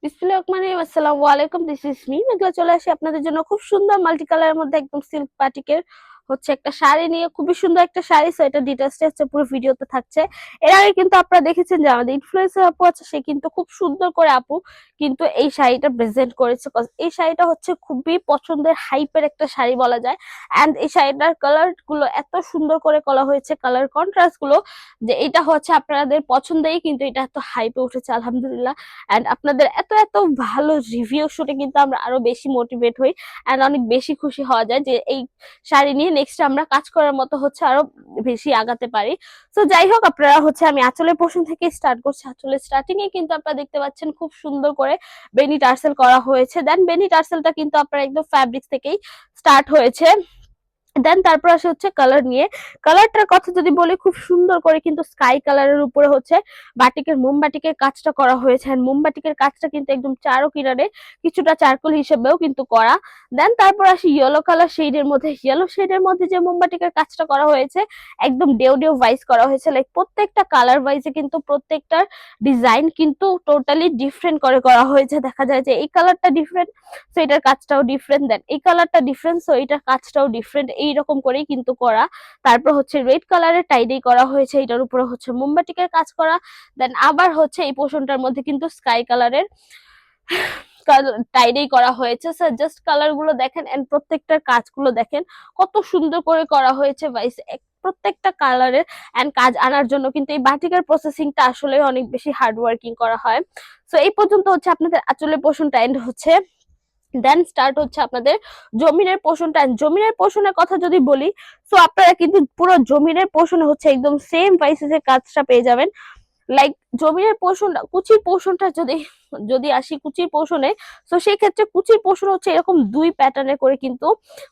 আসসালামু আলাইকুম, this is me মেঘলা। চলে আসি আপনাদের জন্য খুব সুন্দর মাল্টি কালারের মধ্যে একদম সিল্ক বাটিকের হচ্ছে একটা শাড়ি নিয়ে। খুবই সুন্দর একটা শাড়ি, সো এটা ডিটেইলসটা হচ্ছে পুরো ভিডিওতে থাকছে। এর আগে কিন্তু আপনারা দেখেছেন যে আমাদের ইনফ্লুয়েন্সার আপু আছে, সে কিন্তু খুব সুন্দর করে আপু কিন্তু এই শাড়িটা প্রেজেন্ট করেছে। এই শাড়িটা হচ্ছে খুবই পছন্দের হাইপের একটা শাড়ি বলা যায়। অ্যান্ড এই শাড়িটার কালার গুলো এত সুন্দর করে করা হয়েছে, কালার কন্ট্রাস্ট গুলো, যে এটা হচ্ছে আপনাদের পছন্দেই কিন্তু এটা এত হাইপে উঠেছে আলহামদুলিল্লাহ। অ্যান্ড আপনাদের এত এত ভালো রিভিউ শুনে কিন্তু আমরা আরো বেশি মোটিভেট হই অ্যান্ড অনেক বেশি খুশি হওয়া যায় যে এই শাড়ি নিয়ে নেক্সট আমরা কাজ করার মতো হচ্ছে আরো বেশি আগাতে পারি। তো যাই হোক, আপনারা হচ্ছে আমি আঁচলের পোর্শন থেকে স্টার্ট করছি। আঁচলের স্টার্টিং এ কিন্তু আপনারা দেখতে পাচ্ছেন খুব সুন্দর করে বেনি টার্সেল করা হয়েছে। দেন বেনি টার্সেলটা কিন্তু আপনার একদম ফ্যাব্রিক্স থেকেই স্টার্ট হয়েছে। দেন তারপর আসে হচ্ছে কালার নিয়ে। কালারটার কথা যদি বলি, খুব সুন্দর করে কিন্তু স্কাই কালারের উপরে হচ্ছে বাটিকের মোমবাটিকের কাজটা করা হয়েছে। আর মোমবাটিকের কাজটা কিন্তু একদম চারো কিনারে কিছুটা চারকোল হিসেবেও কিন্তু করা। দেন তারপর আসি ইয়েলো কালার শেডের মধ্যে। ইয়েলো শেডের মধ্যে যে মোমবাটিকের কাজটা করা হয়েছে একদম ডেউ ডেউ ভাইজ করা হয়েছে। লাইক প্রত্যেকটা কালার ওয়াইজে কিন্তু প্রত্যেকটার ডিজাইন কিন্তু টোটালি ডিফারেন্ট করে করা হয়েছে। দেখা যায় যে এই কালারটা ডিফারেন্ট, সো এটার কাজটাও ডিফারেন্ট। দেন এই কালারটা ডিফারেন্ট, সো এটার কাজটাও ডিফারেন্ট, এইরকম করেই কিন্তু করা। তারপর হচ্ছে রেড কালারের টাইডেই করা হয়েছে, এটার উপরে হচ্ছে মোমবাটিকের কাজ করা। দেন আবার হচ্ছে এই পোর্শনটার মধ্যে কিন্তু স্কাই কালারের টাইডেই করা হয়েছে। স্যার জাস্ট কালার গুলো দেখেন এন্ড প্রত্যেকটার কাজগুলো দেখেন কত সুন্দর করে করা হয়েছে ভাইস। প্রত্যেকটা কালারের এন্ড কাজ আনার জন্য কিন্তু এই বাটিকের প্রসেসিংটা আসলে অনেক বেশি হার্ড ওয়ার্কিং করা হয়। সো এই পর্যন্ত হচ্ছে আপনাদের আঁচলের পোর্শনটা এন্ড হচ্ছে। দেন স্টার্ট হচ্ছে আপনাদের জমিনের পোর্শনটা। জমিনের পোর্শনের কথা যদি বলি, সো আপনারা কিন্তু পুরো জমিনের পোর্শনে হচ্ছে একদম সেম প্রাইসের কাজটা পেয়ে যাবেন। লাইক জমিনের পোর্শনটা, কুচির পোর্শনটা যদি যদি আসি কুচির পোর্শনে, তো সেই ক্ষেত্রে কুচির পোর্শন হচ্ছে এরকম দুই প্যাটার্নে করে কিন্তু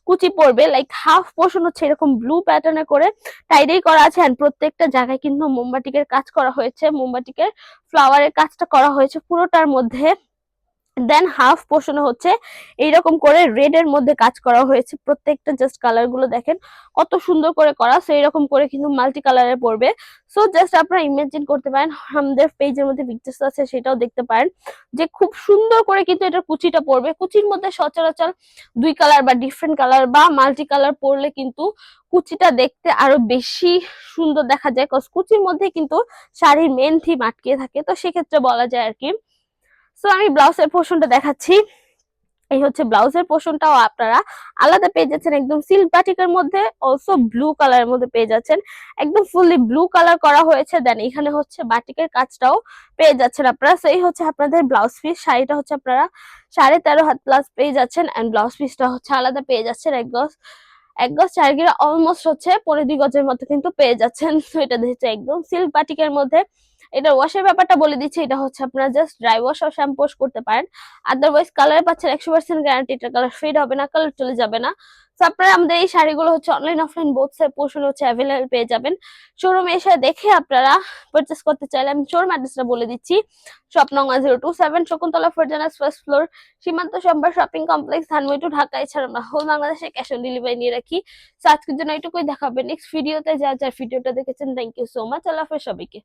কুচি পড়বে। লাইক হাফ পোর্শন হচ্ছে এরকম ব্লু প্যাটার্নে করে টাইডেই করা আছে। এন্ড প্রত্যেকটা জায়গায় কিন্তু মোমবাটিকের কাজ করা হয়েছে, মোমবাটিকের ফ্লাওয়ারের কাজটা করা হয়েছে পুরোটার মধ্যে। দেন হাফ পোর্শনে হচ্ছে এইরকম করে রেড এর মধ্যে কাজ করা হয়েছে। প্রত্যেকটা জাস্ট কালার গুলো দেখেন কত সুন্দর করে করা। সো এরকম করে কিন্তু মাল্টি কালারে পড়বে। সো জাস্ট আপনারা ইমাজিন করতে পারেন, আমাদের পেজের মধ্যে পিকচার্স আছে, সেটাও দেখতে পারেন যে খুব সুন্দর করে কিন্তু এটার কুচিটা পড়বে। কুচির মধ্যে সচরাচর দুই কালার বা ডিফারেন্ট কালার বা মাল্টি কালার পড়লে কিন্তু কুচিটা দেখতে আরো বেশি সুন্দর দেখা যায়, কজ কুচির মধ্যে কিন্তু শাড়ির মেন থিম আটকে থাকে। তো সেক্ষেত্রে বলা যায় আর কি। সো আমি ব্লাউজের পোর্শনটা দেখাচ্ছি। এই হচ্ছে ব্লাউজের পোর্শনটাও আপনারা আলাদা পেয়ে যাচ্ছেন একদম সিল্ক বাটিকের মধ্যে, অলসো ব্লু কালারের মধ্যে পেয়ে যাচ্ছেন। একদম ফুললি ব্লু কালার করা হয়েছে। দেন এখানে হচ্ছে বাটিকের কাজটাও পেয়ে যাচ্ছেন আপনারা। সো এই হচ্ছে আপনাদের ব্লাউজ পিস। শাড়িটা হচ্ছে আপনারা 13.5 হাত প্লাস পেয়ে যাচ্ছেন এন্ড ব্লাউজ পিসটা হচ্ছে আলাদা পেয়ে যাচ্ছেন। এক গজ 4 গিরা অলমোস্ট হচ্ছে 15-2 গজের মতো কিন্তু পেয়ে যাচ্ছেন। তো এটা হচ্ছে একদম সিল্ক বাটিকের মধ্যে। এটা ওয়াশের ব্যাপারটা বলে দিচ্ছি, এটা হচ্ছে আপনারা জাস্ট ড্রাই ওয়াশ আর শ্যাম্পু ওয়াশ করতে পারেন। আদারওয়াইজ কালার পাচ্ছেন 100% গ্যারান্টি, এটা কালার ফেড হবে না, কালার চলে যাবে না। তো আপনারা আমাদের এই শাড়িগুলো হচ্ছে online offline both side portion হচ্ছে অ্যাভেলেবল পেয়ে যাবেন। শোরুমে এসে দেখে আপনারা পারচেস করতে চাইলে আমি শোরুম অ্যাড্রেসটা বলে দিচ্ছি। শপ নং 027 Shakuntala ফরজানাস first floor, Shimanto Shombhar shopping complex, Dhanmondi two Dhaka. এছাড়া আমরা হোল বাংলাদেশে ক্যাশ অন ডেলিভারি নিয়ে রাখি। তো আজকের জন্য এটুকুই, দেখাবে নেক্সট ভিডিওতে। যার ভিডিওটা দেখেছেন থ্যাংক ইউ সো মাচ। আল্লাহ হাফেজ সবাইকে।